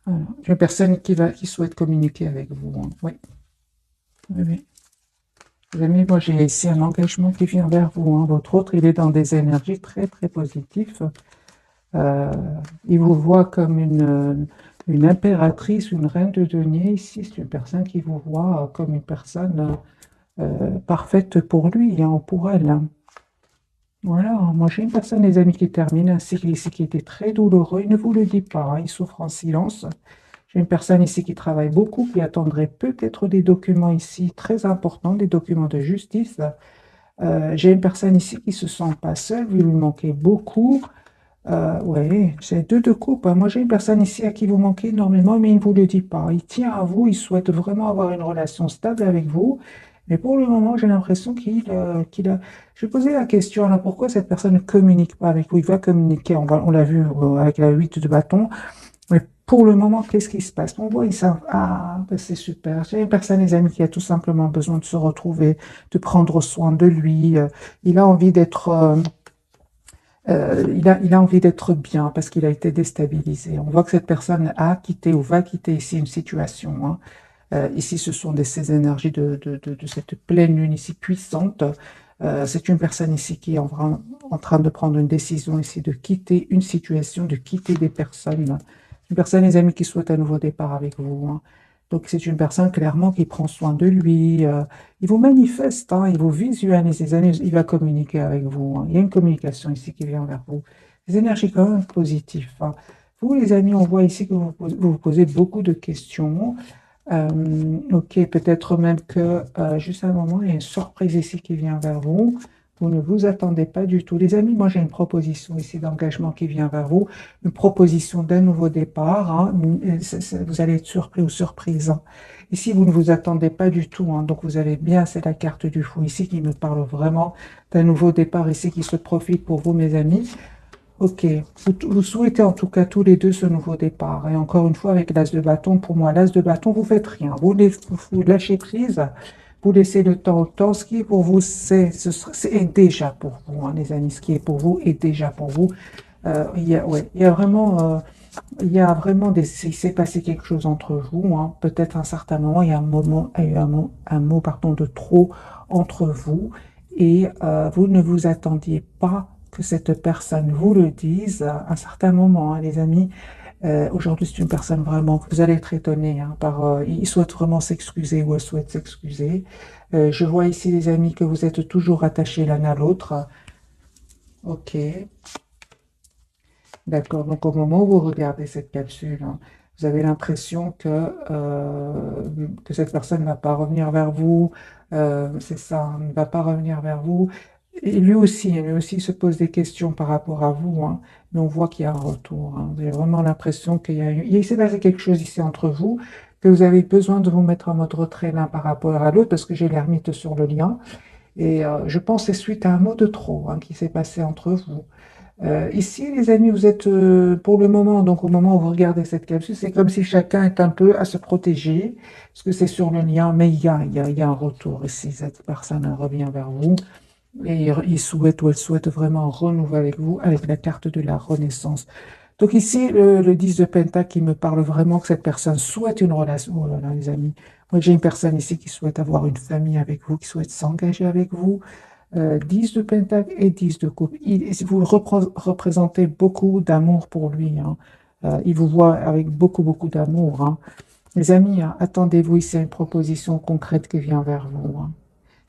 Voilà. J'ai une personne qui souhaite communiquer avec vous, hein. Oui, oui, oui. Les amis, moi j'ai ici un engagement qui vient vers vous, hein. Votre autre, il est dans des énergies très très positives. Euh, il vous voit comme une impératrice, une reine de denier. Ici, c'est une personne qui vous voit comme une personne parfaite pour lui, hein, ou pour elle, hein. Voilà, moi j'ai une personne, les amis, qui termine un cycle ici qui était très douloureux. Il ne vous le dit pas, hein, il souffre en silence. J'ai une personne ici qui travaille beaucoup, qui attendrait peut-être des documents ici très importants, des documents de justice. J'ai une personne ici qui se sent pas seule, vous lui manquez beaucoup. Oui, c'est deux de coupe, hein. Moi, j'ai une personne ici à qui vous manquez énormément, mais il ne vous le dit pas. Il tient à vous, il souhaite vraiment avoir une relation stable avec vous. Mais pour le moment, j'ai l'impression qu'il a... Je vais poser la question, là, pourquoi cette personne ne communique pas avec vous? Il va communiquer, on l'a vu avec la 8 de bâton. Mais pour le moment, qu'est-ce qui se passe? On voit, ils savent, ah, ben c'est super. J'ai une personne, les amis, qui a tout simplement besoin de se retrouver, de prendre soin de lui. Il a envie d'être... il a envie d'être bien parce qu'il a été déstabilisé. On voit que cette personne a quitté ou va quitter ici une situation, hein. Ici, ce sont ces énergies de cette pleine lune ici puissante. C'est une personne ici qui est en train de prendre une décision ici de quitter une situation, de quitter des personnes. Une personne, les amis, qui souhaite un nouveau départ avec vous, hein. Donc, c'est une personne clairement qui prend soin de lui. Il vous manifeste, hein, il vous visualise, il va communiquer avec vous, hein. Il y a une communication ici qui vient vers vous. Des énergies quand même positives, hein. Vous, les amis, on voit ici que vous posez beaucoup de questions. Ok, peut-être même que juste un moment, il y a une surprise ici qui vient vers vous. Vous ne vous attendez pas du tout. Les amis, moi j'ai une proposition ici d'engagement qui vient vers vous, une proposition d'un nouveau départ, hein. Vous allez être surpris ou surprise, hein. Ici, vous ne vous attendez pas du tout, hein. Donc vous avez bien, c'est la carte du fou ici qui me parle vraiment d'un nouveau départ ici qui se profite pour vous, mes amis. Ok, vous souhaitez en tout cas tous les deux ce nouveau départ. Et encore une fois, avec l'as de bâton, pour moi, l'as de bâton, vous faites rien. Vous lâchez prise, vous laissez le temps au temps. Ce qui est pour vous, est déjà pour vous, hein, les amis. Ce qui est pour vous est déjà pour vous. Ouais, il y a vraiment il s'est passé quelque chose entre vous, hein. Peut-être à un certain moment, il y a un moment, il y a eu un mot, pardon, de trop entre vous et vous ne vous attendiez pas que cette personne vous le dise à un certain moment, hein, les amis. Aujourd'hui, c'est une personne vraiment, vous allez être étonnés, hein, il souhaite vraiment s'excuser ou elle souhaite s'excuser. Je vois ici, les amis, que vous êtes toujours attachés l'un à l'autre. Ok. D'accord. Donc, au moment où vous regardez cette capsule, hein, vous avez l'impression que cette personne ne va pas revenir vers vous. C'est ça, hein, ne va pas revenir vers vous. Et lui aussi se pose des questions par rapport à vous, hein, mais on voit qu'il y a un retour, hein. Vous avez vraiment l'impression il s'est passé quelque chose ici entre vous, que vous avez besoin de vous mettre en mode retrait l'un par rapport à l'autre, parce que j'ai l'ermite sur le lien. Et je pense que c'est suite à un mot de trop, hein, qui s'est passé entre vous. Ici, les amis, vous êtes pour le moment, donc au moment où vous regardez cette capsule, c'est comme si chacun est un peu à se protéger, parce que c'est sur le lien, mais il y a un retour ici. Cette personne revient vers vous et il souhaite ou elle souhaite vraiment renouveler avec vous avec la carte de la renaissance. Donc ici, le 10 de Pentacle qui me parle vraiment que cette personne souhaite une relation. Oh là là, les amis. Moi, j'ai une personne ici qui souhaite avoir une famille avec vous, qui souhaite s'engager avec vous. 10 de pentacle et 10 de coupe. Vous représentez beaucoup d'amour pour lui, hein. Il vous voit avec beaucoup, beaucoup d'amour, hein. Les amis, hein, attendez-vous ici à une proposition concrète qui vient vers vous, hein.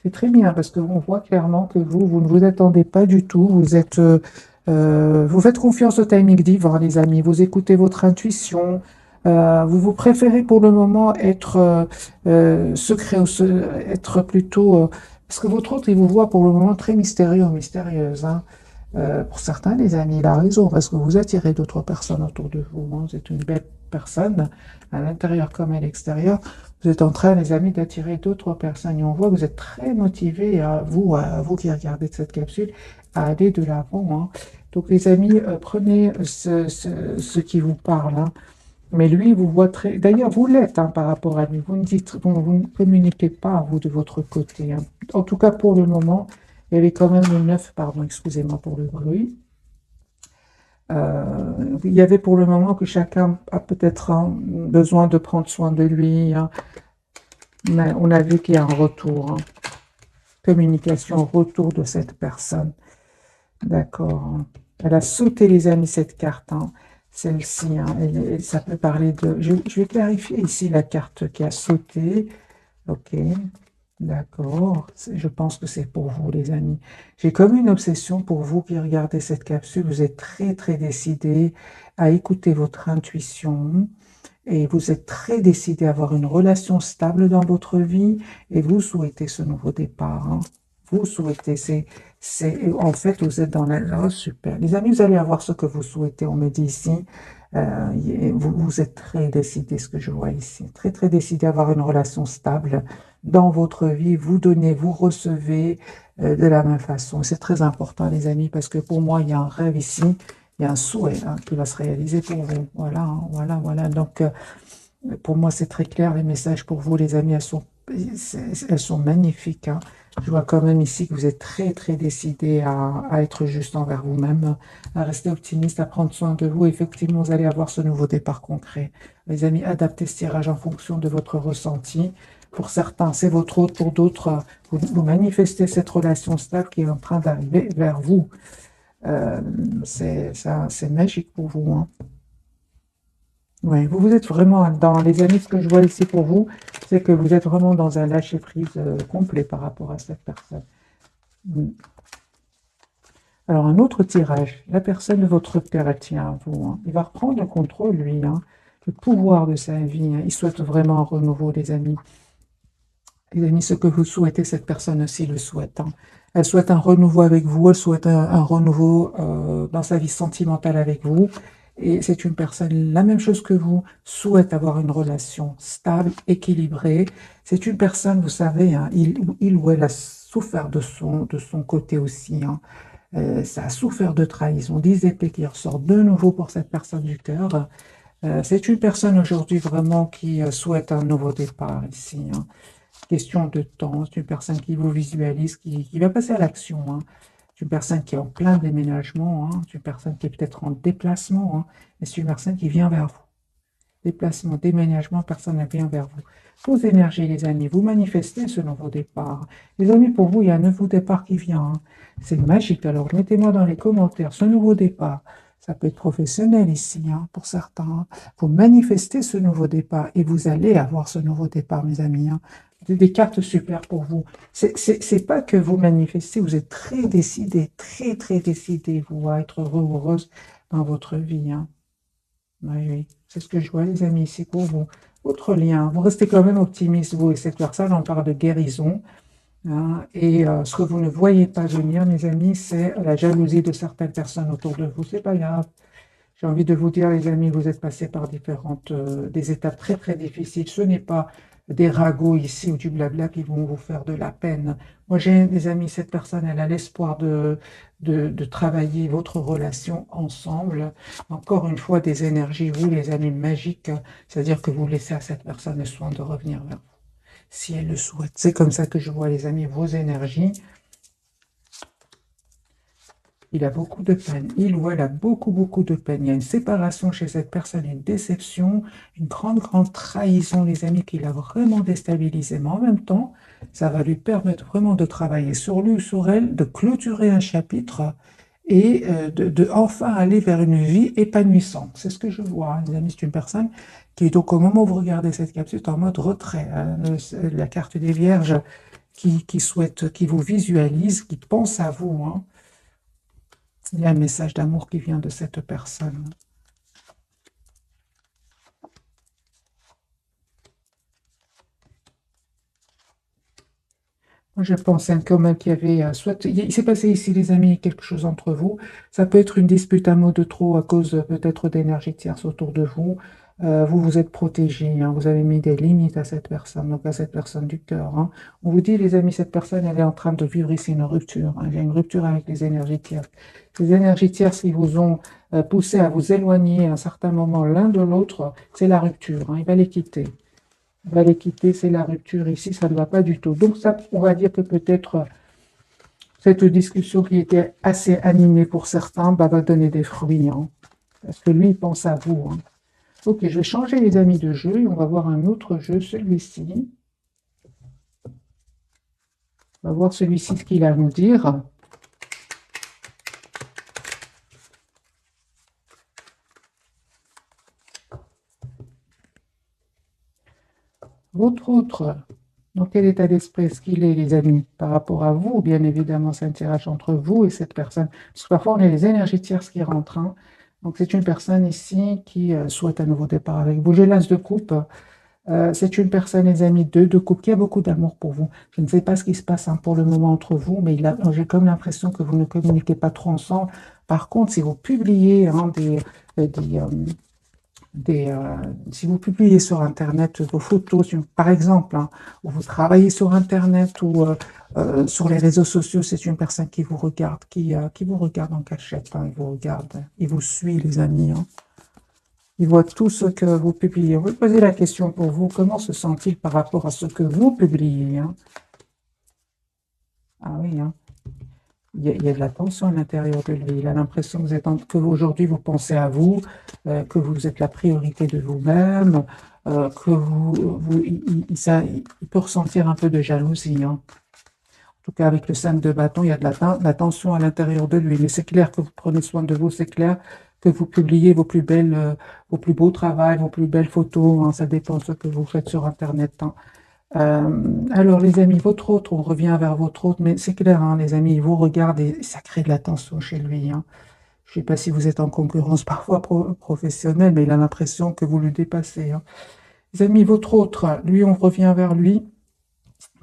C'est très bien parce qu'on voit clairement que vous ne vous attendez pas du tout. Vous faites confiance au timing divin, les amis. Vous écoutez votre intuition. Vous préférez pour le moment être secret être plutôt. Parce que votre autre, il vous voit pour le moment très mystérieux ou mystérieuse, hein. Pour certains, les amis, il a raison parce que vous attirez d'autres personnes autour de vous, hein. Vous êtes une belle personne à l'intérieur comme à l'extérieur. Vous êtes en train, les amis, d'attirer d'autres personnes. Et on voit que vous êtes très motivés, à vous qui regardez cette capsule, à aller de l'avant, hein. Donc, les amis, prenez ce qui vous parle, hein. Mais lui, vous voit très... D'ailleurs, vous l'êtes, hein, par rapport à lui. Vous ne communiquez pas, vous, de votre côté, hein. En tout cas, pour le moment, il y avait quand même le 9, pardon, excusez-moi pour le bruit. Il y avait pour le moment que chacun a peut-être besoin de prendre soin de lui, hein, mais on a vu qu'il y a un retour, hein. Communication, retour de cette personne. D'accord, hein. Elle a sauté, les amis, cette carte, hein, celle-ci, hein, et ça peut parler de... Je vais clarifier ici la carte qui a sauté. Ok, d'accord. Je pense que c'est pour vous, les amis. J'ai comme une obsession pour vous qui regardez cette capsule. Vous êtes très, très décidés à écouter votre intuition et vous êtes très décidés à avoir une relation stable dans votre vie et vous souhaitez ce nouveau départ, hein. Vous souhaitez, en fait, vous êtes dans la... Oh, super. Les amis, vous allez avoir ce que vous souhaitez, on me dit ici. Vous êtes très décidé, ce que je vois ici. Très, très décidé à avoir une relation stable dans votre vie. Vous donnez, vous recevez de la même façon. C'est très important, les amis, parce que pour moi, il y a un rêve ici. Il y a un souhait, hein, qui va se réaliser pour vous. Voilà, hein, voilà, voilà. Donc, pour moi, c'est très clair. Les messages pour vous, les amis, elles sont magnifiques, hein. Je vois quand même ici que vous êtes très, très décidé à être juste envers vous-même, à rester optimiste, à prendre soin de vous. Effectivement, vous allez avoir ce nouveau départ concret. Les amis, adaptez ce tirage en fonction de votre ressenti. Pour certains, c'est votre autre. Pour d'autres, vous manifestez cette relation stable qui est en train d'arriver vers vous. Euh, c'est magique pour vous, hein. Oui, vous êtes vraiment dans les amis, ce que je vois ici pour vous, c'est que vous êtes vraiment dans un lâcher-prise complet par rapport à cette personne. Mm. Alors, un autre tirage, la personne de votre cœur, elle tient à vous, hein. Il va reprendre le contrôle, lui, hein, le pouvoir de sa vie, hein. Il souhaite vraiment un renouveau, les amis. Les amis, ce que vous souhaitez, cette personne aussi le souhaite, hein. Elle souhaite un renouveau avec vous, elle souhaite un renouveau dans sa vie sentimentale avec vous. Et c'est une personne, la même chose que vous, souhaite avoir une relation stable, équilibrée. C'est une personne, vous savez, hein, il ou elle a souffert de son côté aussi, hein. Ça a souffert de trahison, des épées qui ressortent de nouveau pour cette personne du cœur. C'est une personne aujourd'hui vraiment qui souhaite un nouveau départ ici, hein. Question de temps, c'est une personne qui vous visualise, qui va passer à l'action, hein. C'est une personne qui est en plein déménagement, hein. C'est une personne qui est peut-être en déplacement, hein. Et c'est une personne qui vient vers vous. Déplacement, déménagement, personne ne vient vers vous. Vos énergies, les amis, vous manifestez ce nouveau départ. Les amis, pour vous, il y a un nouveau départ qui vient, hein. C'est magique. Alors, mettez-moi dans les commentaires ce nouveau départ. Ça peut être professionnel ici, hein, pour certains, hein. Vous manifestez ce nouveau départ et vous allez avoir ce nouveau départ, mes amis, hein. Des cartes super pour vous. C'est pas que vous manifestez, vous êtes très décidé, très, très décidé, vous, à être heureux ou heureuse dans votre vie, hein. Oui, oui, c'est ce que je vois, les amis, ici pour vous. Autre lien, vous restez quand même optimiste, vous et cette personne, on parle de guérison, hein, et ce que vous ne voyez pas venir, mes amis, c'est la jalousie de certaines personnes autour de vous. C'est pas grave. J'ai envie de vous dire, les amis, vous êtes passés par des étapes très, très difficiles. Ce n'est pas des ragots ici ou du blabla qui vont vous faire de la peine. Moi, j'ai des amis, cette personne, elle a l'espoir de travailler votre relation ensemble. Encore une fois, des énergies, vous, les amis magiques, c'est-à-dire que vous laissez à cette personne le soin de revenir vers vous, si elle le souhaite. C'est comme ça que je vois, les amis, vos énergies. Il a beaucoup de peine. Il ou elle a beaucoup, beaucoup de peine. Il y a une séparation chez cette personne, une déception, une grande, grande trahison, les amis, qui l'a vraiment déstabilisé. Mais en même temps, ça va lui permettre vraiment de travailler sur lui ou sur elle, de clôturer un chapitre et de enfin aller vers une vie épanouissante. C'est ce que je vois, hein, les amis. C'est une personne qui est donc, au moment où vous regardez cette capsule, en mode retrait, hein. La carte des Vierges qui souhaite, qui vous visualise, qui pense à vous, hein. Il y a un message d'amour qui vient de cette personne. Moi, je pense hein, quand même qu'il y avait, soit il s'est passé ici, les amis, quelque chose entre vous. Ça peut être une dispute, un mot de trop à cause peut-être d'énergie tierce autour de vous. Vous vous êtes protégé, hein, vous avez mis des limites à cette personne, donc à cette personne du cœur, hein. On vous dit, les amis, cette personne, elle est en train de vivre ici une rupture, hein. Il y a une rupture avec les énergies tierces. Les énergies tierces qui vous ont poussé à vous éloigner à un certain moment l'un de l'autre, c'est la rupture, hein. Il va les quitter. Va les quitter, c'est la rupture ici, ça ne va pas du tout. Donc ça, on va dire que peut-être cette discussion qui était assez animée pour certains, bah, va donner des fruits, hein. Parce que lui, il pense à vous, hein. Ok, je vais changer les amis de jeu et on va voir un autre jeu, celui-ci. On va voir celui-ci ce qu'il a à nous dire. Votre autre, dans quel état d'esprit est-ce qu'il est, les amis, par rapport à vous? Bien évidemment, ça interagit entre vous et cette personne. Parce que parfois, on a les énergies tierces qui rentrent, hein. Donc, c'est une personne ici qui souhaite un nouveau départ avec vous. J'ai l'as de coupe. C'est une personne, les amis, de coupe, qui a beaucoup d'amour pour vous. Je ne sais pas ce qui se passe hein, pour le moment entre vous, mais j'ai comme l'impression que vous ne communiquez pas trop ensemble. Par contre, si vous publiez hein, des, si vous publiez sur Internet vos photos, par exemple, hein, ou vous travaillez sur Internet ou sur les réseaux sociaux, c'est une personne qui vous regarde, qui vous regarde en cachette, hein, il vous regarde, il vous suit, les amis, hein. Il voit tout ce que vous publiez. On va poser la question pour vous, comment se sent-il par rapport à ce que vous publiez, hein? Ah oui, hein. Il y a de la tension à l'intérieur de lui. Il a l'impression que aujourd'hui vous pensez à vous, que vous êtes la priorité de vous-même, que il peut ressentir un peu de jalousie, hein. En tout cas, avec le 5 de bâton, il y a de la tension à l'intérieur de lui. Mais c'est clair que vous prenez soin de vous, c'est clair que vous publiez vos plus belles, vos plus beaux travaux, vos plus belles photos, hein. Ça dépend de ce que vous faites sur Internet, hein. Alors, les amis, votre autre, on revient vers votre autre, mais c'est clair, hein, les amis, il vous regarde et ça crée de la tension chez lui, hein. Je ne sais pas si vous êtes en concurrence parfois professionnelle, mais il a l'impression que vous le dépassez, hein. Les amis, votre autre, lui, on revient vers lui.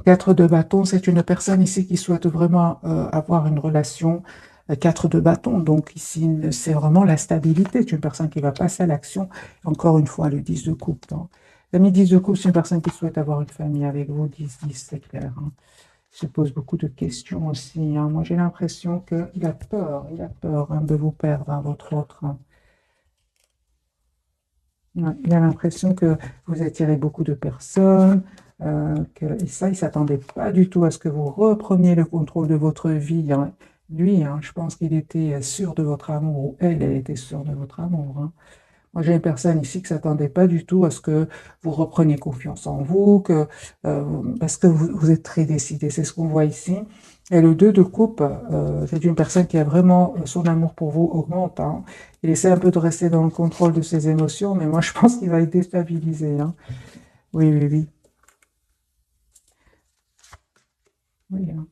4 de bâton, c'est une personne ici qui souhaite vraiment avoir une relation. 4 de bâton, donc ici, c'est vraiment la stabilité. C'est une personne qui va passer à l'action. Encore une fois, le 10 de coupe, hein. L'ami 10 de coupe, c'est une personne qui souhaite avoir une famille avec vous. 10-10, c'est clair, hein. Il se pose beaucoup de questions aussi, hein. Moi, j'ai l'impression qu'il a peur hein, de vous perdre, hein, votre autre, hein. Ouais, il a l'impression que vous attirez beaucoup de personnes, et ça, il ne s'attendait pas du tout à ce que vous repreniez le contrôle de votre vie, hein. Lui, hein, je pense qu'il était sûr de votre amour, ou elle était sûre de votre amour, hein. Moi, j'ai une personne ici qui ne s'attendait pas du tout à ce que vous repreniez confiance en vous, parce que vous êtes très décidé, c'est ce qu'on voit ici. Et le 2 de coupe, c'est une personne qui a vraiment son amour pour vous augmente, hein. Il essaie un peu de rester dans le contrôle de ses émotions, mais moi je pense qu'il va être déstabilisé, hein. Oui, oui, oui. Oui, hein.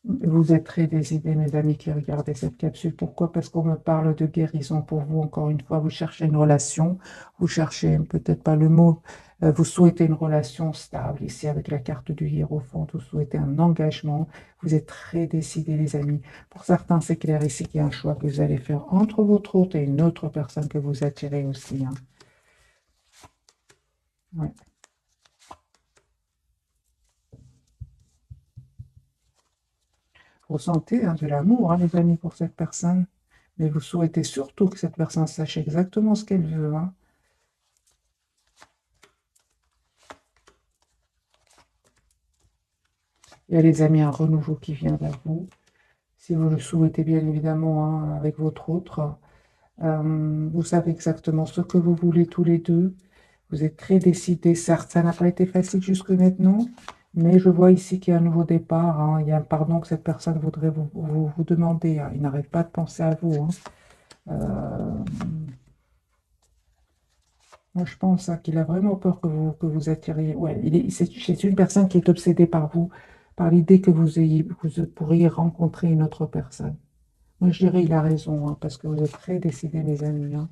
Vous êtes très décidés, mes amis qui regardez cette capsule. Pourquoi? Parce qu'on me parle de guérison pour vous. Encore une fois, vous cherchez une relation, vous cherchez peut-être pas le mot, vous souhaitez une relation stable. Ici, avec la carte du Hiérophant, vous souhaitez un engagement. Vous êtes très décidés, les amis. Pour certains, c'est clair ici qu'il y a un choix que vous allez faire entre votre hôte et une autre personne que vous attirez aussi, hein. Ouais. Vous ressentez hein, de l'amour, hein, les amis, pour cette personne. Mais vous souhaitez surtout que cette personne sache exactement ce qu'elle veut, hein. Il y a les amis, un renouveau qui vient vers vous. Si vous le souhaitez, bien évidemment, hein, avec votre autre. Vous savez exactement ce que vous voulez tous les deux. Vous êtes très décidés. Certes, ça n'a pas été facile jusque maintenant, mais je vois ici qu'il y a un nouveau départ, hein. Il y a un pardon que cette personne voudrait vous demander, hein. Il n'arrête pas de penser à vous, hein. Euh, Moi, je pense hein, qu'il a vraiment peur que vous attiriez. Ouais, c'est une personne qui est obsédée par vous, par l'idée que vous pourriez rencontrer une autre personne. Moi, je dirais il a raison, hein, parce que vous êtes très décidés, les amis, hein.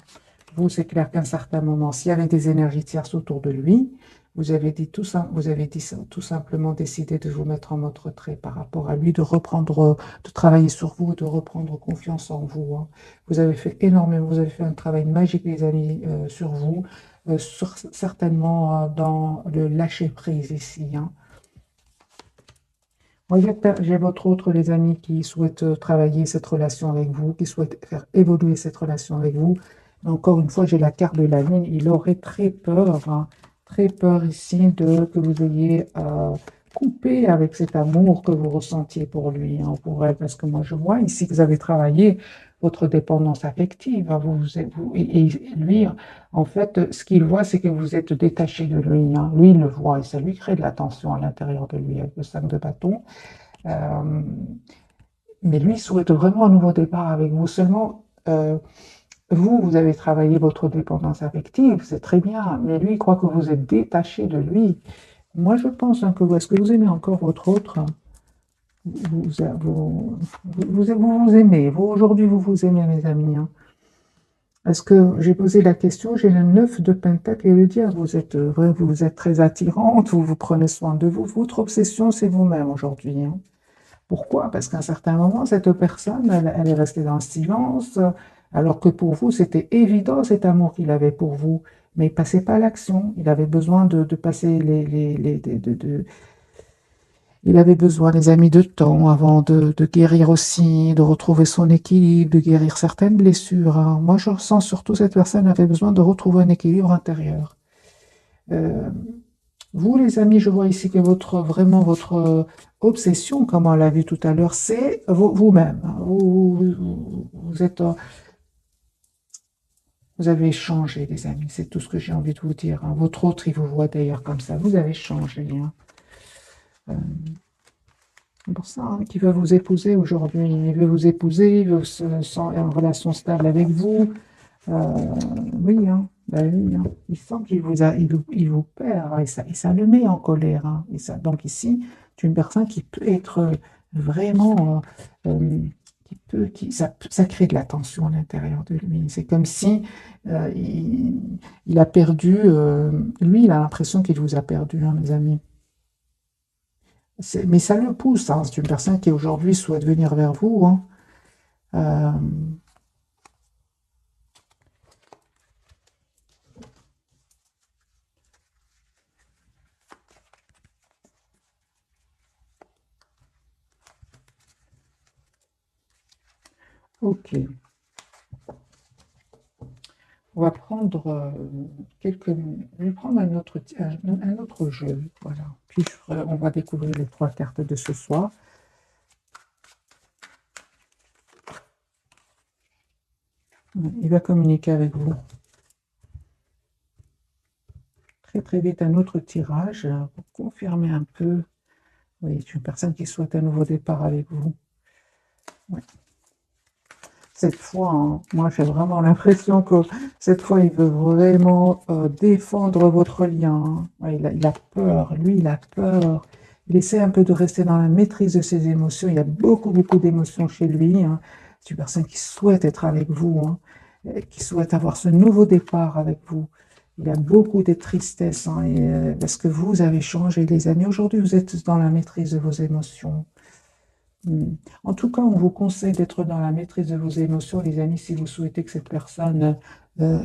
Vous, c'est clair qu'à un certain moment, s'il y avait des énergies tierces autour de lui, vous avez dit tout simplement décidé de vous mettre en mode retrait par rapport à lui, de reprendre, de travailler sur vous, de reprendre confiance en vous, hein. Vous avez fait énormément, vous avez fait un travail magique, les amis, sur vous, certainement dans le lâcher prise ici, hein. Moi, j'ai votre autre, les amis, qui souhaite travailler cette relation avec vous, qui souhaite faire évoluer cette relation avec vous. Mais encore une fois, j'ai la carte de la lune. Il aurait très peur, hein, très peur ici de que vous ayez couper avec cet amour que vous ressentiez pour lui, hein, pour elle, parce que moi je vois ici que vous avez travaillé votre dépendance affective, hein, et lui, en fait, ce qu'il voit, c'est que vous êtes détaché de lui, hein. Lui, il le voit et ça lui crée de la tension à l'intérieur de lui avec le 5 de bâton. Euh, mais lui souhaite vraiment un nouveau départ avec vous. Seulement, vous, vous avez travaillé votre dépendance affective, c'est très bien, mais lui, il croit que vous êtes détaché de lui. Moi, je pense hein, que est-ce que vous aimez encore votre autre? Vous, vous aimez. Vous, aujourd'hui, vous vous aimez, mes amis, hein. Est-ce que j'ai posé la question, j'ai le 9 de Pentacle et le diable. Vous êtes vrai, vous êtes très attirante, vous vous prenez soin de vous. Votre obsession, c'est vous-même aujourd'hui, hein. Pourquoi? Parce qu'à un certain moment, cette personne, elle est restée dans le silence, alors que pour vous, c'était évident cet amour qu'il avait pour vous. Mais il ne passait pas à l'action. Il avait besoin de passer il avait besoin, les amis, de temps avant de guérir aussi, de retrouver son équilibre, de guérir certaines blessures, hein. Moi, je ressens surtout cette personne avait besoin de retrouver un équilibre intérieur. Euh, Vous, les amis, je vois ici que vraiment votre obsession, comme on l'a vu tout à l'heure, c'est vous-même, hein. Vous êtes, vous avez changé, les amis. C'est tout ce que j'ai envie de vous dire, hein. Votre autre, il vous voit d'ailleurs comme ça. Vous avez changé, hein. Euh, C'est pour ça hein, qu'il veut vous épouser aujourd'hui. Il veut vous épouser, il veut se sent en relation stable avec vous. Euh, oui, hein, bah oui, hein. Il sent il vous perd hein, et ça le met en colère, hein. Donc ici, c'est une personne qui peut être vraiment, ça crée de la tension à l'intérieur de lui. C'est comme si il a perdu, lui, il a l'impression qu'il vous a perdu, hein, mes amis. Mais ça le pousse, hein. C'est une personne qui aujourd'hui souhaite venir vers vous, hein. Euh, ok. On va prendre je vais prendre un autre jeu, voilà. Puis on va découvrir les trois cartes de ce soir. Il va communiquer avec vous très très vite un autre tirage pour confirmer un peu. Oui, c'est une personne qui souhaite un nouveau départ avec vous. Ouais. Cette fois, hein, moi j'ai vraiment l'impression que cette fois il veut vraiment défendre votre lien, hein. Ouais, il a peur, lui il a peur. Il essaie un peu de rester dans la maîtrise de ses émotions. Il y a beaucoup d'émotions chez lui, hein. C'est une personne qui souhaite être avec vous, hein, et qui souhaite avoir ce nouveau départ avec vous. Il y a beaucoup de tristesse, hein, parce que vous avez changé, les amis. Aujourd'hui, vous êtes dans la maîtrise de vos émotions. Hmm. En tout cas, on vous conseille d'être dans la maîtrise de vos émotions, les amis, si vous souhaitez que cette personne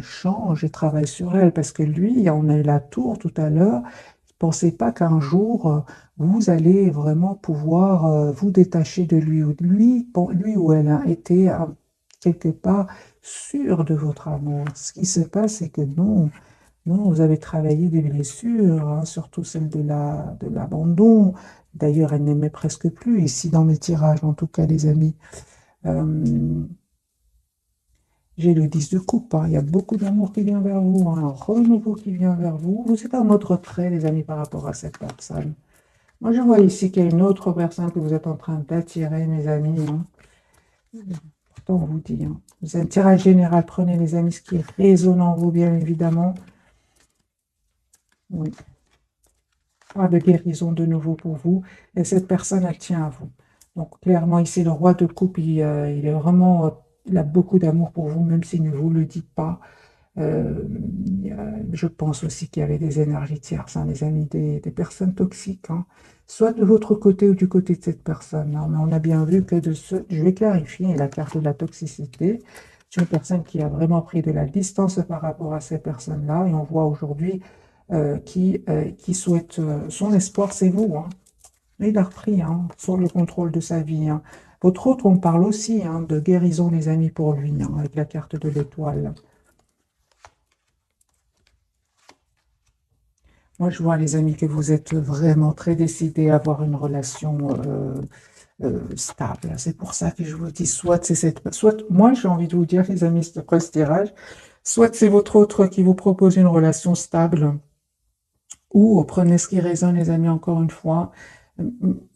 change et travaille sur elle, parce que lui, on a eu la tour tout à l'heure, ne pensez pas qu'un jour, vous allez vraiment pouvoir vous détacher de lui, ou lui ou elle a été quelque part sûr de votre amour. Ce qui se passe, c'est que non, non, vous avez travaillé des blessures, hein, surtout celle de l'abandon. D'ailleurs, elle n'aimait presque plus, ici dans mes tirages, en tout cas, les amis. Euh, j'ai le 10 de coupe, hein. Il y a beaucoup d'amour qui vient vers vous, hein, un renouveau qui vient vers vous. Vous êtes en mode retrait, les amis, par rapport à cette personne. Moi, je vois ici qu'il y a une autre personne que vous êtes en train d'attirer, mes amis, hein. Pourtant, on vous dit, hein. C'est un tirage général. Prenez, les amis, ce qui résonne en vous, bien évidemment. Oui. Pas de guérison de nouveau pour vous. Et cette personne, elle tient à vous. Donc, clairement, ici, le roi de coupe, il est vraiment, il a beaucoup d'amour pour vous, même s'il ne vous le dit pas. Je pense aussi qu'il y avait des énergies tierces, hein, les amis, des personnes toxiques, hein, soit de votre côté ou du côté de cette personne, hein. Mais on a bien vu que je vais clarifier la carte de la toxicité. C'est une personne qui a vraiment pris de la distance par rapport à ces personnes-là, et on voit aujourd'hui qui souhaite son espoir, c'est vous, hein. Il a repris hein, sur le contrôle de sa vie, hein. Votre autre, on parle aussi hein, de guérison, les amis, pour lui, hein, avec la carte de l'étoile. Moi, je vois, les amis, que vous êtes vraiment très décidés à avoir une relation stable. C'est pour ça que je vous dis, soit c'est cette, soit moi, j'ai envie de vous dire, les amis, après ce tirage, soit c'est votre autre qui vous propose une relation stable, ou prenez ce qui résonne, les amis, encore une fois,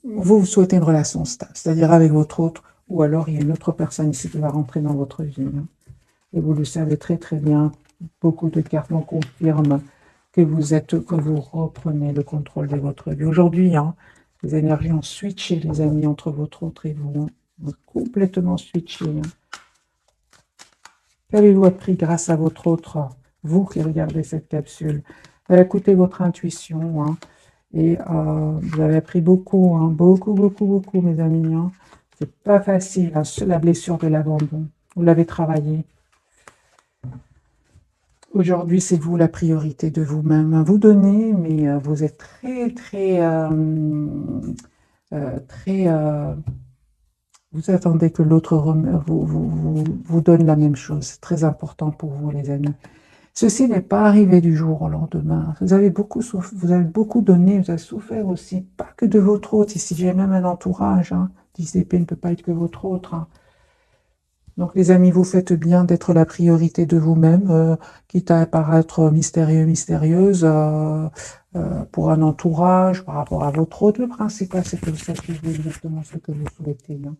vous souhaitez une relation stable, c'est-à-dire avec votre autre, ou alors il y a une autre personne ici qui va rentrer dans votre vie, hein. Et vous le savez très très bien, beaucoup de cartes vous confirment que vous reprenez le contrôle de votre vie. Aujourd'hui, hein, les énergies ont switché, les amis, entre votre autre et vous, hein. Vous êtes complètement switché, hein. Qu'avez-vous appris grâce à votre autre, vous qui regardez cette capsule? Écoutez votre intuition, hein, et vous avez appris beaucoup, hein, beaucoup, beaucoup, beaucoup, mes amis, hein. C'est pas facile, hein, la blessure de l'abandon. Vous l'avez travaillé. Aujourd'hui, c'est vous la priorité de vous-même. Vous donnez, mais vous êtes très, très, très. Vous attendez que l'autre vous donne la même chose. C'est très important pour vous, les amis. Ceci n'est pas arrivé du jour au lendemain. Vous avez beaucoup vous avez beaucoup donné, vous avez souffert aussi, pas que de votre autre. Ici, j'ai même un entourage, hein. 10 épées ne peut pas être que votre autre, hein. Donc, les amis, vous faites bien d'être la priorité de vous-même, quitte à paraître mystérieux, mystérieuse, pour un entourage, par rapport à votre autre. Le principal, c'est que vous sachiez exactement ce que vous souhaitez, hein.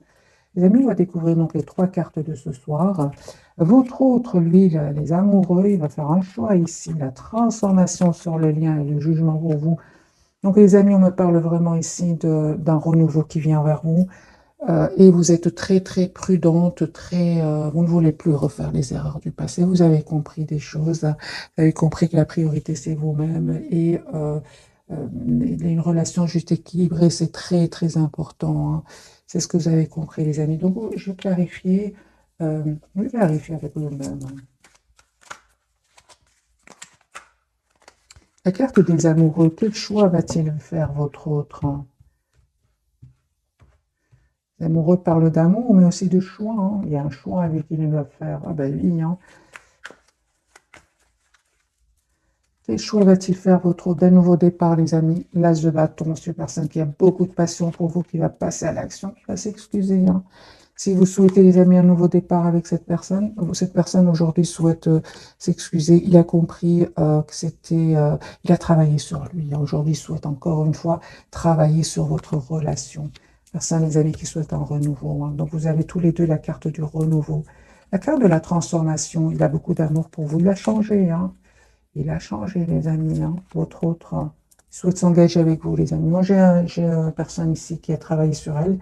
Les amis, on va découvrir donc les 3 cartes de ce soir. Votre autre, lui, les amoureux, il va faire un choix ici, la transformation sur le lien et le jugement pour vous. Donc, les amis, on me parle vraiment ici d'un renouveau qui vient vers vous. Et vous êtes très, très prudente, très, vous ne voulez plus refaire les erreurs du passé. Vous avez compris des choses, vous avez compris que la priorité, c'est vous-même. Et une relation juste équilibrée, c'est très, très important, hein. C'est ce que vous avez compris, les amis. Donc, je vais clarifier, avec vous-même. La carte des amoureux, quel choix va-t-il faire, votre autre, hein? Les amoureux parlent d'amour, mais aussi de choix, hein. Il y a un choix avec qui il va faire. Ah ben oui, hein. Quel choix va-t-il faire, votre d'un nouveau départ, les amis? L'as de bâton, c'est une personne qui a beaucoup de passion pour vous, qui va passer à l'action, qui va s'excuser, hein. Si vous souhaitez, les amis, un nouveau départ avec cette personne aujourd'hui souhaite s'excuser. Il a compris que c'était... il a travaillé sur lui, hein. Aujourd'hui, il souhaite encore une fois travailler sur votre relation. Personne, les amis, qui souhaite un renouveau, hein. Donc, vous avez tous les deux la carte du renouveau. La carte de la transformation, il a beaucoup d'amour pour vous. Il a changé, hein. Il a changé, les amis, hein. Votre autre, il souhaite s'engager avec vous, les amis. Moi, j'ai une personne ici qui a travaillé sur elle,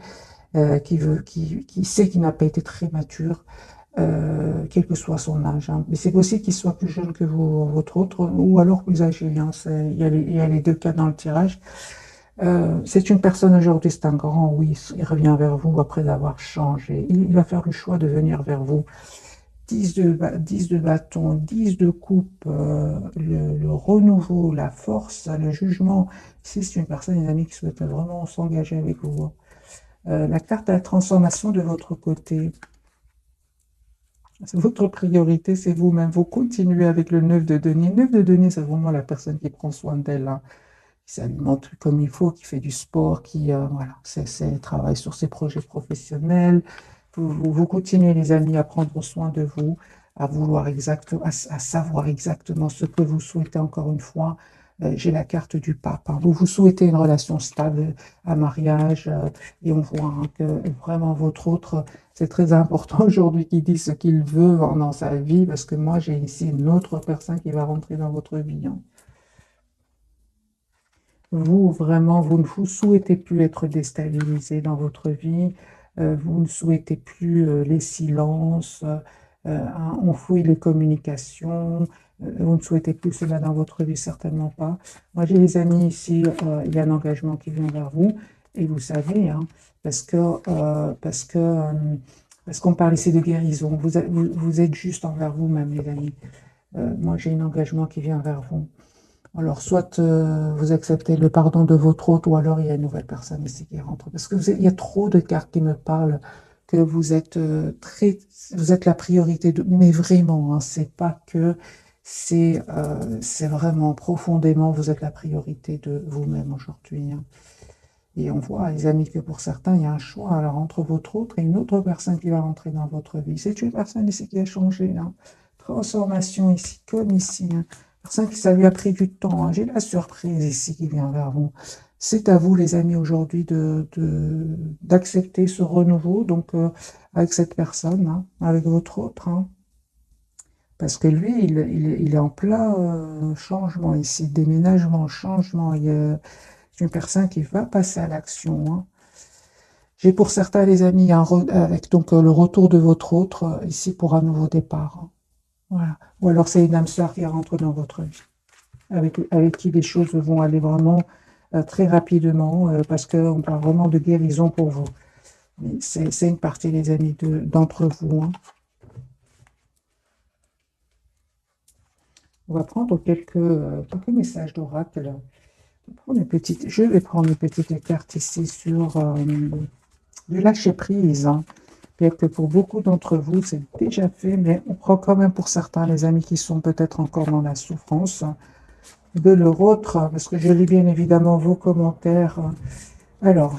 qui sait qu'il n'a pas été très mature, quel que soit son âge, hein. Mais c'est possible qu'il soit plus jeune que vous, votre autre, ou alors plus âgé, hein. Il y a les deux cas dans le tirage. C'est une personne aujourd'hui, c'est un grand oui, il revient vers vous après avoir changé. Il va faire le choix de venir vers vous. 10 de bâton, 10 de coupe, le renouveau, la force, le jugement. Ici, c'est une personne, une amie qui souhaite vraiment s'engager avec vous. La carte à la transformation de votre côté. C'est votre priorité, c'est vous-même. Vous continuez avec le 9 de denier. Le 9 de denier, c'est vraiment la personne qui prend soin d'elle, hein, qui s'alimente comme il faut, qui fait du sport, qui voilà, travaille sur ses projets professionnels. Vous continuez, les amis, à prendre soin de vous, à vouloir à savoir exactement ce que vous souhaitez. Encore une fois, j'ai la carte du pape, hein. Vous souhaitez une relation stable, un mariage, et on voit, hein, que vraiment votre autre, c'est très important aujourd'hui qu'il dise ce qu'il veut dans sa vie, parce que moi, j'ai ici une autre personne qui va rentrer dans votre vie, hein. Vous, vraiment, vous ne vous souhaitez plus être déstabilisé dans votre vie, vous ne souhaitez plus les silences, hein, on fouille les communications, vous ne souhaitez plus cela dans votre vie, certainement pas. Moi, j'ai des amis ici, il y a un engagement qui vient vers vous, et vous savez, hein, parce que, parce qu'on parle ici de guérison, vous êtes juste envers vous-même, les amis. Moi, j'ai un engagement qui vient vers vous. Alors, soit vous acceptez le pardon de votre hôte, ou alors il y a une nouvelle personne ici qui rentre. Parce que il y a trop de cartes qui me parlent que vous êtes vous êtes la priorité de, mais vraiment, hein, c'est pas que C'est vraiment profondément, vous êtes la priorité de vous-même aujourd'hui, hein. Et on voit, les amis, que pour certains, il y a un choix alors, entre votre autre et une autre personne qui va rentrer dans votre vie. C'est une personne ici qui a changé, hein. Transformation ici, comme ici, hein. Personne qui, ça lui a pris du temps, hein. J'ai la surprise ici qui vient vers vous. C'est à vous, les amis, aujourd'hui, d'accepter ce renouveau, donc avec cette personne, hein, avec votre autre, hein. Parce que lui, il est en plein changement ici, déménagement, changement. C'est une personne qui va passer à l'action, hein. J'ai pour certains, les amis, avec donc le retour de votre autre ici pour un nouveau départ, hein. Voilà. Ou alors c'est une âme sœur qui rentre dans votre vie, avec qui les choses vont aller vraiment très rapidement, parce qu'on parle vraiment de guérison pour vous. Mais c'est une partie, les amis, d'entre vous, hein. On va prendre quelques messages d'oracle. Je vais prendre une petite carte ici sur du lâcher prise, hein. Peut-être que pour beaucoup d'entre vous, c'est déjà fait, mais on prend quand même pour certains, les amis qui sont peut-être encore dans la souffrance, de leur autre, parce que je lis bien évidemment vos commentaires. Alors,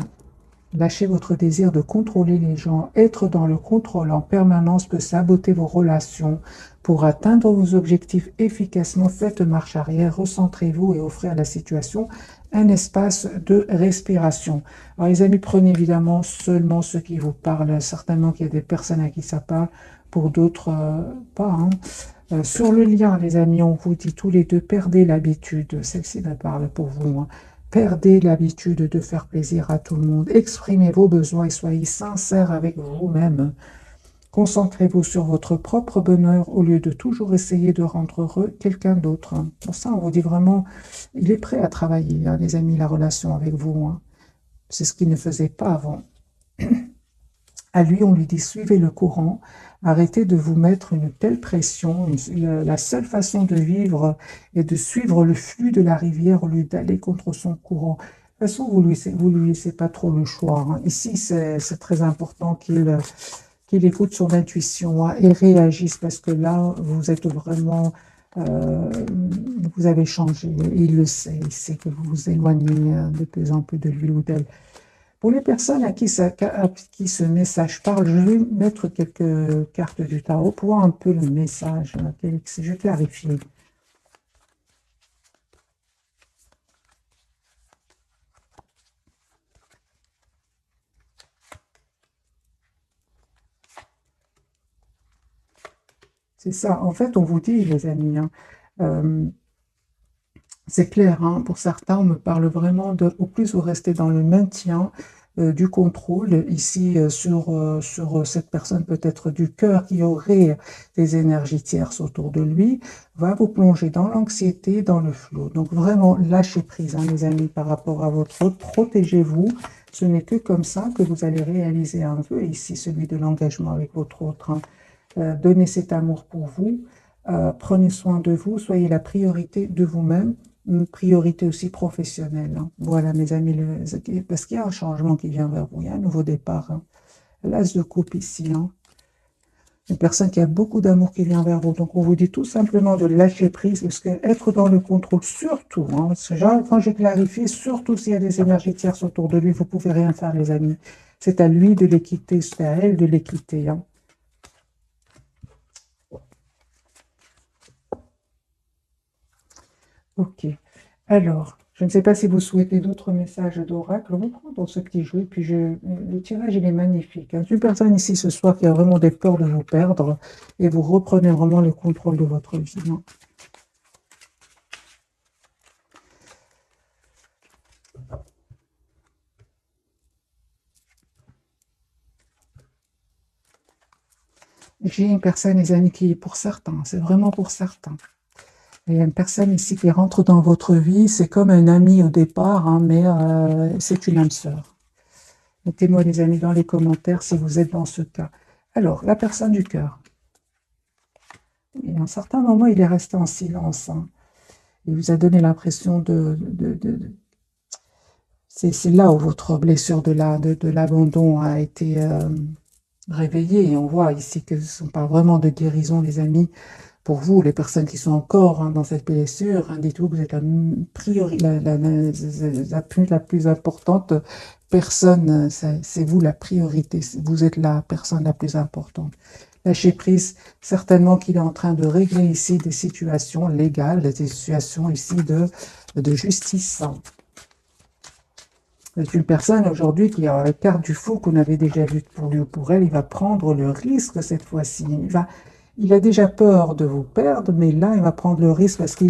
lâchez votre désir de contrôler les gens. Être dans le contrôle en permanence peut saboter vos relations. Pour atteindre vos objectifs efficacement, faites marche arrière, recentrez-vous et offrez à la situation un espace de respiration. Alors les amis, prenez évidemment seulement ceux qui vous parlent. Certainement qu'il y a des personnes à qui ça parle, pour d'autres pas, hein. Sur le lien, les amis, on vous dit tous les deux, perdez l'habitude. Celle-ci me parle pour vous, hein. Perdez l'habitude de faire plaisir à tout le monde. Exprimez vos besoins et soyez sincères avec vous-même. Concentrez-vous sur votre propre bonheur au lieu de toujours essayer de rendre heureux quelqu'un d'autre, hein. Pour ça, on vous dit vraiment, il est prêt à travailler, hein, les amis, la relation avec vous, hein. C'est ce qu'il ne faisait pas avant. À lui, on lui dit, suivez le courant, arrêtez de vous mettre une telle pression. La seule façon de vivre est de suivre le flux de la rivière au lieu d'aller contre son courant. De toute façon, vous lui laissez pas trop le choix, hein. Ici, c'est très important qu'il écoute son intuition, hein, et réagisse, parce que là, vous êtes vraiment, euh, vous avez changé. Il le sait, il sait que vous vous éloignez de plus en plus de lui ou d'elle. Pour les personnes à qui ce message parle, je vais mettre quelques cartes du tarot pour voir un peu le message, je clarifie. C'est ça. En fait, on vous dit, les amis, hein, euh, c'est clair, hein, pour certains, on me parle vraiment au plus vous restez dans le maintien du contrôle, ici sur cette personne peut-être du cœur qui aurait des énergies tierces autour de lui, va vous plonger dans l'anxiété, dans le flot. Donc vraiment, lâchez prise, hein, les amis, par rapport à votre autre, protégez-vous. Ce n'est que comme ça que vous allez réaliser un vœu, ici celui de l'engagement avec votre autre, hein. Donnez cet amour pour vous. Prenez soin de vous, soyez la priorité de vous-même, une priorité aussi professionnelle, hein. Voilà, mes amis, parce qu'il y a un changement qui vient vers vous, il y a un nouveau départ, hein. L'as de coupe ici, hein. Une personne qui a beaucoup d'amour qui vient vers vous. Donc, on vous dit tout simplement de lâcher prise, parce que être dans le contrôle, surtout, hein, quand j'ai clarifié, surtout s'il y a des énergies tierces autour de lui, vous ne pouvez rien faire, les amis. C'est à lui de les quitter, c'est à elle de les quitter, hein. Ok. Alors, je ne sais pas si vous souhaitez d'autres messages d'oracle. On va prendre ce petit jeu, puis le tirage, il est magnifique, hein. Une personne ici ce soir qui a vraiment des peurs de vous perdre, et vous reprenez vraiment le contrôle de votre vie, hein. J'ai une personne, les amis, qui, pour certains, c'est vraiment pour certains. Il y a une personne ici qui rentre dans votre vie, c'est comme un ami au départ, hein, mais c'est une âme sœur. Mettez-moi, les amis, dans les commentaires si vous êtes dans ce cas. Alors, la personne du cœur. Et à un certain moment, il est resté en silence, hein. Il vous a donné l'impression c'est là où votre blessure de l'abandon a été réveillée. Et on voit ici que ce ne sont pas vraiment de guérison, les amis. pour vous, les personnes qui sont encore dans cette blessure, dites-vous que vous êtes la plus importante personne, c'est vous la priorité, vous êtes la personne la plus importante. Lâchez prise, certainement qu'il est en train de régler ici des situations légales, des situations ici de justice. C'est une personne aujourd'hui qui a la carte du fou qu'on avait déjà vue pour lui ou pour elle. Il va prendre le risque cette fois-ci. Il a déjà peur de vous perdre, mais là, il va prendre le risque parce qu'à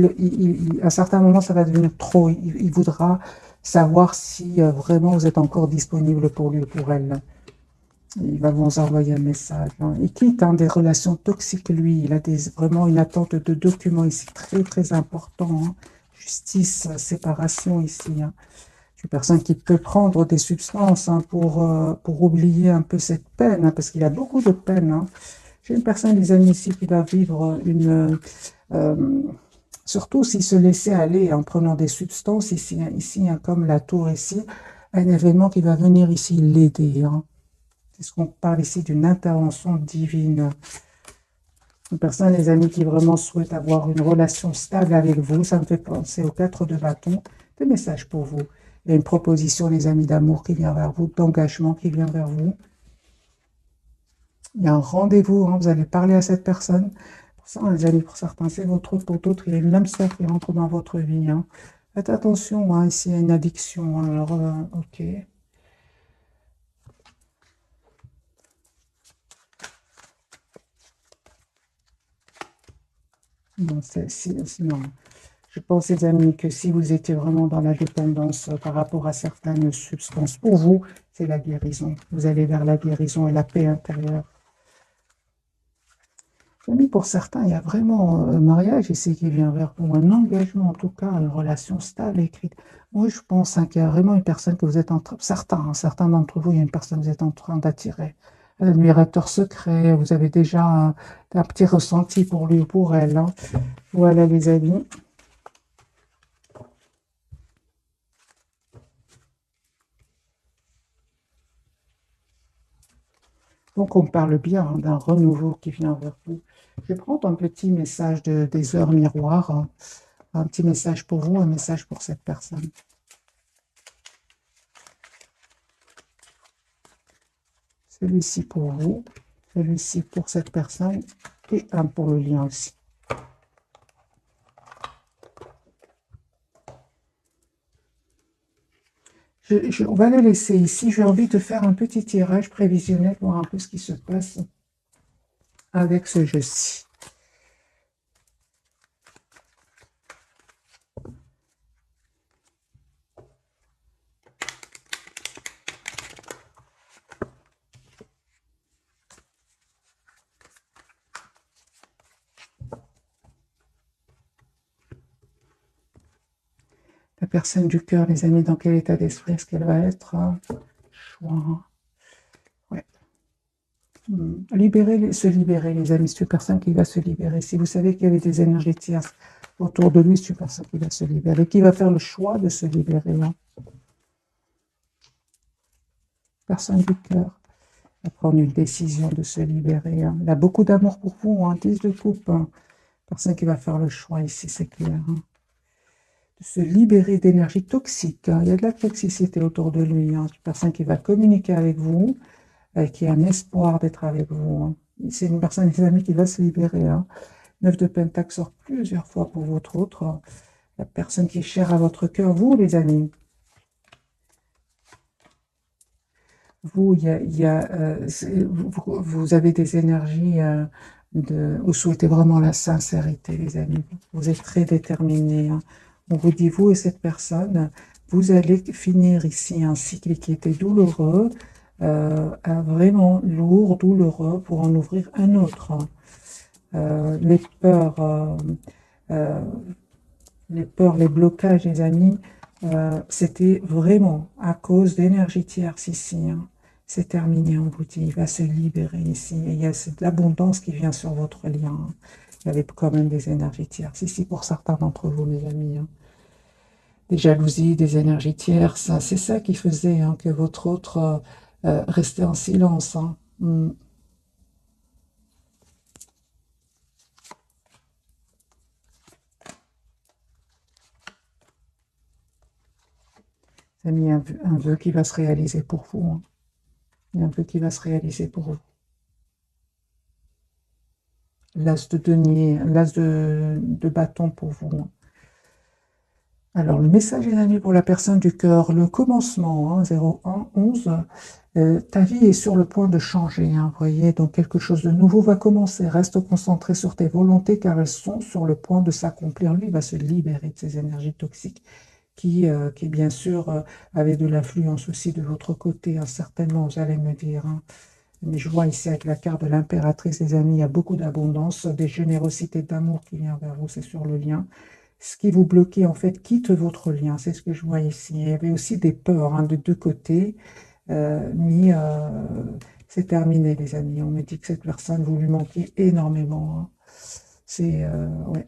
un certain moment, ça va devenir trop. Il voudra savoir si vraiment vous êtes encore disponible pour lui ou pour elle. Il va vous envoyer un message. Il quitte des relations toxiques, lui. Il a vraiment une attente de documents ici très, très important. Justice, séparation ici. Une personne qui peut prendre des substances pour oublier un peu cette peine, parce qu'il a beaucoup de peine. J'ai une personne, des amis ici, qui va vivre surtout s'il se laissait aller en prenant des substances, ici comme la tour ici, un événement qui va venir ici l'aider. C'est ce qu'on parle ici d'une intervention divine. Une personne, les amis, qui vraiment souhaite avoir une relation stable avec vous, ça me fait penser aux 4 de bâton, des messages pour vous. Il y a une proposition, les amis, d'amour qui vient vers vous, d'engagement qui vient vers vous. Il y a un rendez-vous, vous allez parler à cette personne. Pour ça, les amis, pour certains, c'est votre autre, pour d'autres, il y a une âme sœur qui rentre dans votre vie. Faites attention, ici, il y a une addiction. Alors, ok. Non, non. Je pense, les amis, que si vous étiez vraiment dans la dépendance par rapport à certaines substances, pour vous, c'est la guérison. Vous allez vers la guérison et la paix intérieure. Amis, pour certains, il y a vraiment un mariage ici qui vient vers vous, un engagement, en tout cas, une relation stable, écrite. Moi, je pense qu'il y a vraiment une personne que vous êtes en train, certains d'entre vous, il y a une personne que vous êtes en train d'attirer. Un admirateur secret, vous avez déjà un petit ressenti pour lui ou pour elle. Voilà, les amis. Donc, on parle bien d'un renouveau qui vient vers vous. Je vais prendre un petit message des heures miroirs, un petit message pour vous, un message pour cette personne. Celui-ci pour vous, celui-ci pour cette personne et un pour le lien aussi. On va le laisser ici. J'ai envie de faire un petit tirage prévisionnel, voir un peu ce qui se passe avec ce jeu-ci. La personne du cœur, les amis, dans quel état d'esprit est-ce qu'elle va être? Choix. Ouais. Se libérer, les amis. C'est une personne qui va se libérer. Si vous savez qu'il y avait des énergies tierces autour de lui, c'est une personne qui va se libérer, qui va faire le choix de se libérer. Personne du cœur va prendre une décision de se libérer. Il a beaucoup d'amour pour vous, 10 de coupe. Personne qui va faire le choix ici, c'est clair. De se libérer d'énergie toxique. Il y a de la toxicité autour de lui. Une personne qui va communiquer avec vous, qui a un espoir d'être avec vous. C'est une personne, des amis, qui va se libérer. 9 de Pentacle sort plusieurs fois pour votre autre. La personne qui est chère à votre cœur, vous, les amis. Vous, vous avez des énergies vous souhaitez vraiment la sincérité, les amis. Vous êtes très déterminés. On vous dit, vous et cette personne, vous allez finir ici un cycle qui était douloureux, vraiment lourd, douloureux, pour en ouvrir un autre. Les peurs, les blocages, les amis, c'était vraiment à cause d'énergie tierce ici. C'est terminé, on vous dit, il va se libérer ici. Et il y a de l'abondance qui vient sur votre lien. Il y avait quand même des énergies tierces ici pour certains d'entre vous, mes amis. Des jalousies, des énergies tierces. C'est ça qui faisait que votre autre restait en silence. Il a mis un vœu qui va se réaliser pour vous, hein. Il y a un vœu qui va se réaliser pour vous. L'as de denier, l'as de bâton pour vous, hein. Alors, le message, les amis, pour la personne du cœur, le commencement, hein, 01, 11, ta vie est sur le point de changer, hein, vous voyez, donc quelque chose de nouveau va commencer. Reste concentré sur tes volontés car elles sont sur le point de s'accomplir. Lui, il va se libérer de ces énergies toxiques qui bien sûr, avaient de l'influence aussi de votre côté, hein, certainement, vous allez me dire, hein. Mais je vois ici avec la carte de l'impératrice, les amis, il y a beaucoup d'abondance, des générosités d'amour qui vient vers vous, c'est sur le lien. Ce qui vous bloquait, en fait, quitte votre lien, c'est ce que je vois ici. Il y avait aussi des peurs, hein, de deux côtés, mais c'est terminé, les amis. On me dit que cette personne, vous lui manquez énormément, hein. Ouais.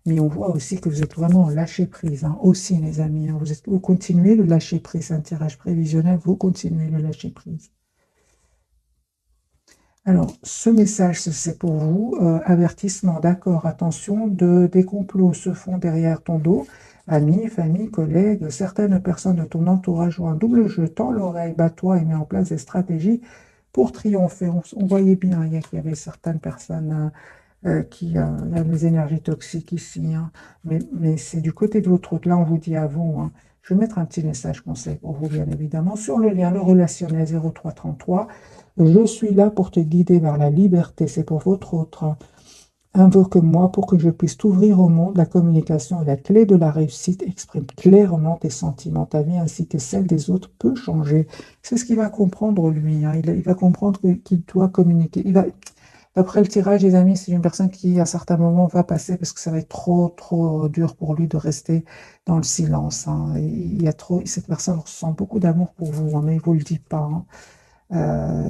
Mais on voit aussi que vous êtes vraiment en lâcher prise, hein, aussi, les amis, hein. Vous continuez le lâcher prise, un tirage prévisionnel, vous continuez le lâcher prise. Alors, ce message, c'est pour vous. Avertissement, d'accord, attention, des complots se font derrière ton dos. Amis, famille, collègues, certaines personnes de ton entourage ont un double jeu. Tends l'oreille, bats-toi et mets en place des stratégies pour triompher. On voyait bien qu'il y avait certaines personnes qui a des énergies toxiques ici, hein. Mais c'est du côté de votre autre. Là, on vous dit à vous, hein. Je vais mettre un petit message conseil pour vous, bien évidemment, sur le lien, le relationnel 0333. Je suis là pour te guider vers la liberté. C'est pour votre autre. Invoque-moi pour que je puisse t'ouvrir au monde. La communication est la clé de la réussite. Exprime clairement tes sentiments. Ta vie ainsi que celle des autres peut changer. C'est ce qu'il va comprendre, lui, hein. Il va comprendre qu'il doit communiquer. D'après le tirage, les amis, c'est une personne qui, à certains moments, va passer parce que ça va être trop, trop dur pour lui de rester dans le silence, hein. Il y a trop, cette personne ressent beaucoup d'amour pour vous, hein, mais il ne vous le dit pas, hein.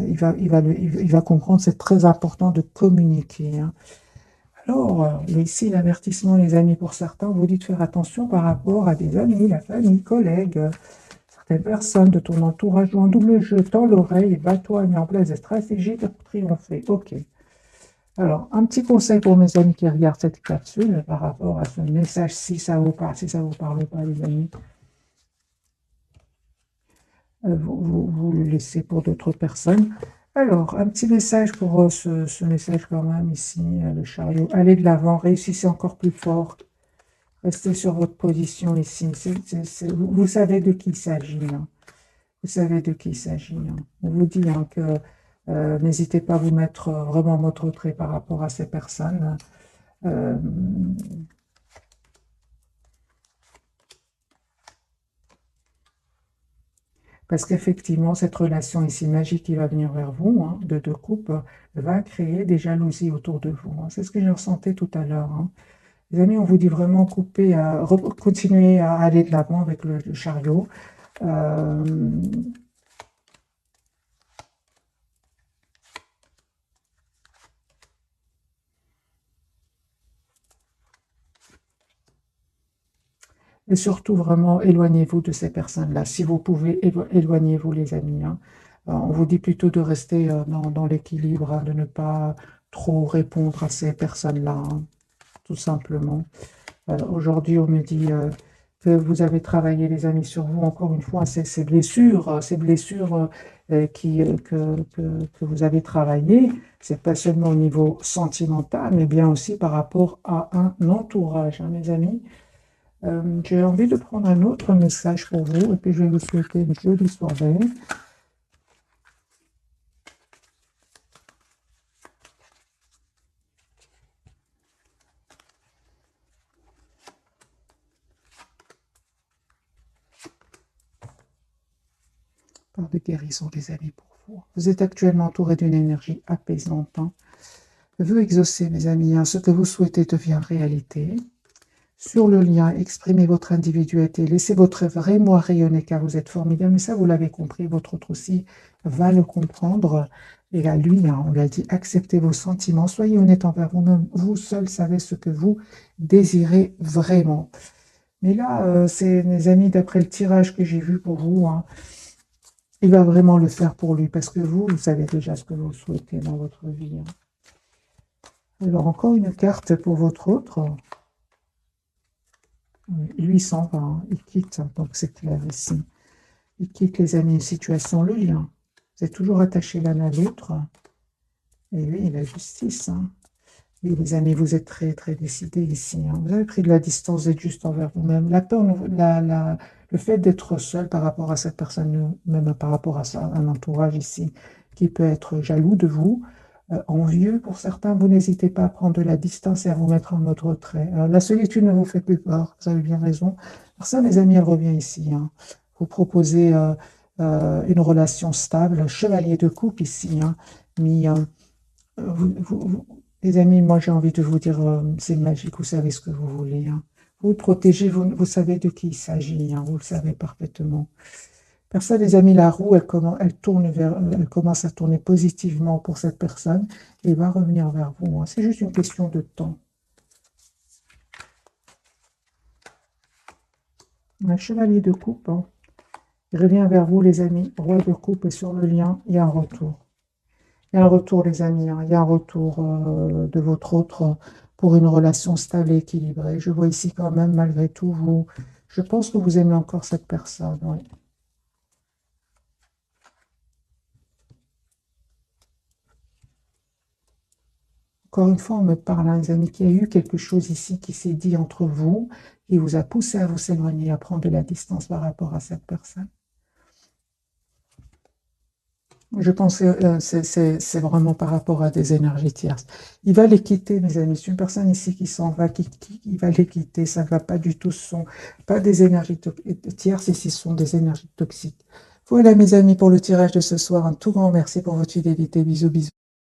Il va comprendre, c'est très important de communiquer, hein. Alors, ici, l'avertissement, les amis, pour certains, on vous dit de faire attention par rapport à des amis, la famille, collègues, certaines personnes de ton entourage jouent un double jeu, tends l'oreille et bats-toi et mets en place des stratégies pour triompher. Ok. Alors, un petit conseil pour mes amis qui regardent cette capsule par rapport à ce message, si ça vous parle, si ça vous parle pas, les amis, vous le laissez pour d'autres personnes. Alors, un petit message pour ce message quand même ici, le chariot. Allez de l'avant, réussissez encore plus fort. Restez sur votre position ici. Vous savez de qui il s'agit, hein. Vous savez de qui il s'agit, hein. On vous dit, hein, que n'hésitez pas à vous mettre vraiment en mode retrait par rapport à ces personnes. Euh, Parce qu'effectivement, cette relation ici magique qui va venir vers vous, hein, de deux couples, va créer des jalousies autour de vous, hein. C'est ce que j'ai ressenti tout à l'heure, hein. Les amis, on vous dit vraiment couper, continuer à aller de l'avant avec le chariot. Euh, et surtout, vraiment, éloignez-vous de ces personnes-là. Si vous pouvez, éloignez-vous, les amis, hein. On vous dit plutôt de rester dans l'équilibre, hein, de ne pas trop répondre à ces personnes-là, hein, tout simplement. Aujourd'hui, on me dit que vous avez travaillé, les amis, sur vous, encore une fois, ces blessures que vous avez travaillées, c'est pas seulement au niveau sentimental, mais bien aussi par rapport à un entourage, hein, mes amis. J'ai envie de prendre un autre message pour vous, et puis je vais vous souhaiter une jolie soirée. Par de guérison, les amis, pour vous. Vous êtes actuellement entouré d'une énergie apaisante, hein. Veuillez exaucer, mes amis, hein, ce que vous souhaitez devient réalité. Sur le lien, exprimez votre individualité, laissez votre vrai moi rayonner car vous êtes formidable. Mais ça, vous l'avez compris, votre autre aussi va le comprendre. Et à lui, hein, on l'a dit, acceptez vos sentiments, soyez honnête envers vous-même. Vous seul savez ce que vous désirez vraiment. Mais là, c'est mes amis, d'après le tirage que j'ai vu pour vous, hein, il va vraiment le faire pour lui parce que vous savez déjà ce que vous souhaitez dans votre vie, hein. Alors, encore une carte pour votre autre. Lui, il s'en va, hein, il quitte, hein, donc c'est clair ici. Il quitte, les amis, une situation, le lien. Vous êtes toujours attachés l'un à l'autre. Et lui, la justice, hein. Oui, les amis, vous êtes très, très décidés ici, hein. Vous avez pris de la distance, vous êtes juste envers vous-même. La peur, le fait d'être seul par rapport à cette personne, même par rapport à ça, un entourage ici, qui peut être jaloux de vous, envieux pour certains, vous n'hésitez pas à prendre de la distance et à vous mettre en mode retrait. La solitude ne vous fait plus peur, vous avez bien raison. Pour ça, les amis, elle revient ici, hein. Vous proposez une relation stable, chevalier de coupe ici, hein. Mais les amis, moi j'ai envie de vous dire, c'est magique, vous savez ce que vous voulez, hein. Vous protégez, vous savez de qui il s'agit, hein, vous le savez parfaitement. Par ça, les amis, la roue, elle commence à tourner positivement pour cette personne et va revenir vers vous, hein. C'est juste une question de temps. Un chevalier de coupe, hein. Il revient vers vous, les amis. Roi de coupe est sur le lien, il y a un retour. Il y a un retour, les amis, hein. Il y a un retour de votre autre pour une relation stable et équilibrée. Je vois ici quand même, malgré tout, je pense que vous aimez encore cette personne. Oui. Encore une fois, on me parle, hein, les amis, qu'il y a eu quelque chose ici qui s'est dit entre vous, qui vous a poussé à vous éloigner, à prendre de la distance par rapport à cette personne. Je pense que c'est vraiment par rapport à des énergies tierces. Il va les quitter, mes amis. C'est une personne ici qui s'en va, qui va les quitter. Ça ne va pas du tout. Ce sont pas des énergies tierces, ici, ce sont des énergies toxiques. Voilà, mes amis, pour le tirage de ce soir. Un tout grand merci pour votre fidélité. Bisous, bisous.